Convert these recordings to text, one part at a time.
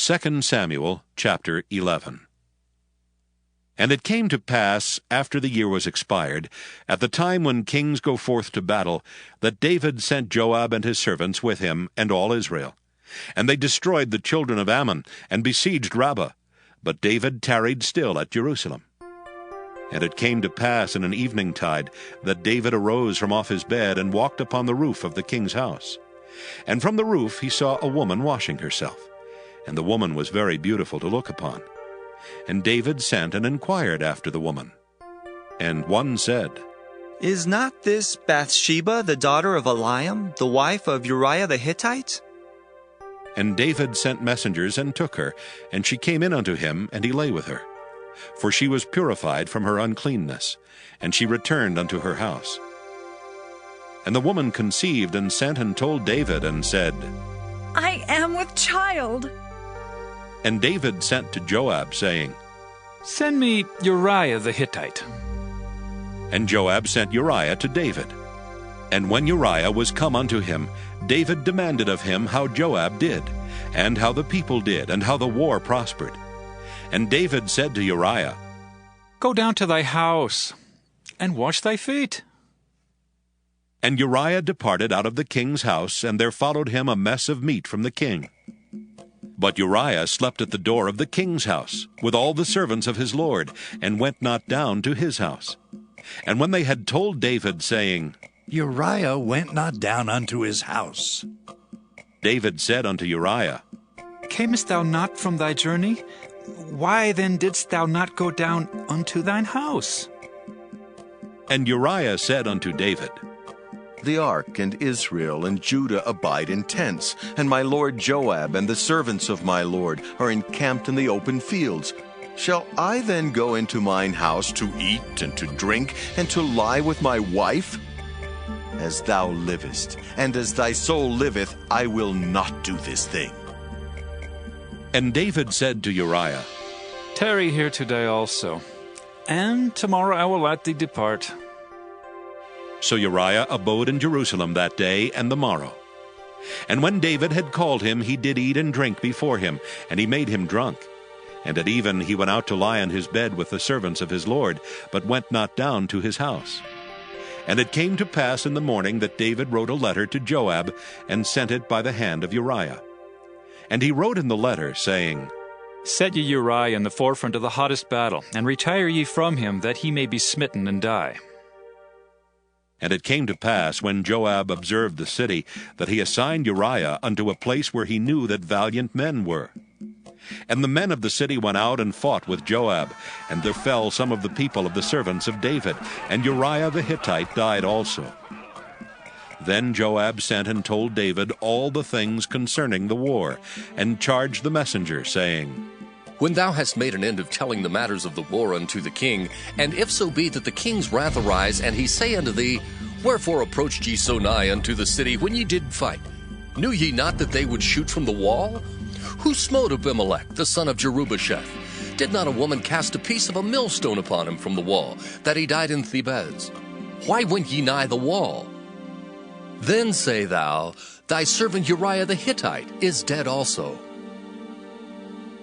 2 Samuel chapter 11. And it came to pass, after the year was expired, at the time when kings go forth to battle, that David sent Joab and his servants with him, and all Israel. And they destroyed the children of Ammon, and besieged Rabbah. But David tarried still at Jerusalem. And it came to pass in an eventide, that David arose from off his bed, and walked upon the roof of the king's house. And from the roof he saw a woman washing herself. And the woman was very beautiful to look upon. And David sent and inquired after the woman. And one said, Is not this Bathsheba, the daughter of Eliam, the wife of Uriah the Hittite? And David sent messengers and took her, and she came in unto him, and he lay with her. For she was purified from her uncleanness, and she returned unto her house. And the woman conceived, and sent and told David, and said, I am with child. And David sent to Joab, saying, Send me Uriah the Hittite. And Joab sent Uriah to David. And when Uriah was come unto him, David demanded of him how Joab did, and how the people did, and how the war prospered. And David said to Uriah, Go down to thy house, and wash thy feet. And Uriah departed out of the king's house, and there followed him a mess of meat from the king. But Uriah slept at the door of the king's house, with all the servants of his lord, and went not down to his house. And when they had told David, saying, Uriah went not down unto his house, David said unto Uriah, Camest thou not from thy journey? Why then didst thou not go down unto thine house? And Uriah said unto David, The ark and Israel and Judah abide in tents, and my lord Joab and the servants of my lord are encamped in the open fields. Shall I then go into mine house to eat and to drink and to lie with my wife? As thou livest, and as thy soul liveth, I will not do this thing. And David said to Uriah, Tarry here today also, and tomorrow I will let thee depart. So Uriah abode in Jerusalem that day and the morrow. And when David had called him, he did eat and drink before him, and he made him drunk. And at even he went out to lie on his bed with the servants of his lord, but went not down to his house. And it came to pass in the morning that David wrote a letter to Joab, and sent it by the hand of Uriah. And he wrote in the letter, saying, Set ye Uriah in the forefront of the hottest battle, and retire ye from him, that he may be smitten and die. And it came to pass, when Joab observed the city, that he assigned Uriah unto a place where he knew that valiant men were. And the men of the city went out and fought with Joab, and there fell some of the people of the servants of David, and Uriah the Hittite died also. Then Joab sent and told David all the things concerning the war, and charged the messenger, saying, When thou hast made an end of telling the matters of the war unto the king, and if so be that the king's wrath arise, and he say unto thee, Wherefore approached ye so nigh unto the city when ye did fight? Knew ye not that they would shoot from the wall? Who smote Abimelech, the son of Jerubbesheth? Did not a woman cast a piece of a millstone upon him from the wall, that he died in Thebez? Why went ye nigh the wall? Then say thou, Thy servant Uriah the Hittite is dead also.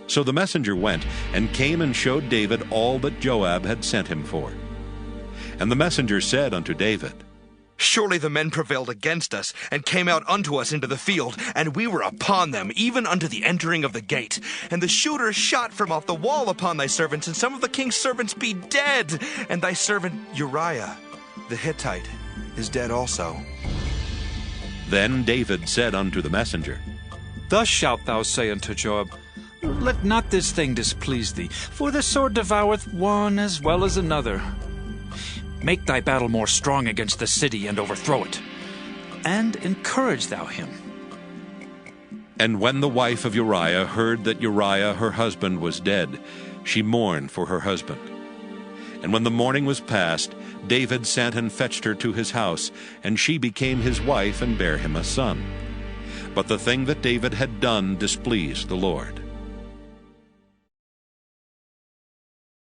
So the messenger went, and came and showed David all that Joab had sent him for. And the messenger said unto David, Surely the men prevailed against us, and came out unto us into the field, and we were upon them, even unto the entering of the gate. And the shooters shot from off the wall upon thy servants, and some of the king's servants be dead, and thy servant Uriah the Hittite is dead also. Then David said unto the messenger, Thus shalt thou say unto Joab, Let not this thing displease thee, for the sword devoureth one as well as another. Make thy battle more strong against the city, and overthrow it, and encourage thou him. And when the wife of Uriah heard that Uriah her husband was dead, she mourned for her husband. And when the morning was past, David sent and fetched her to his house, and she became his wife, and bare him a son. But the thing that David had done displeased the Lord.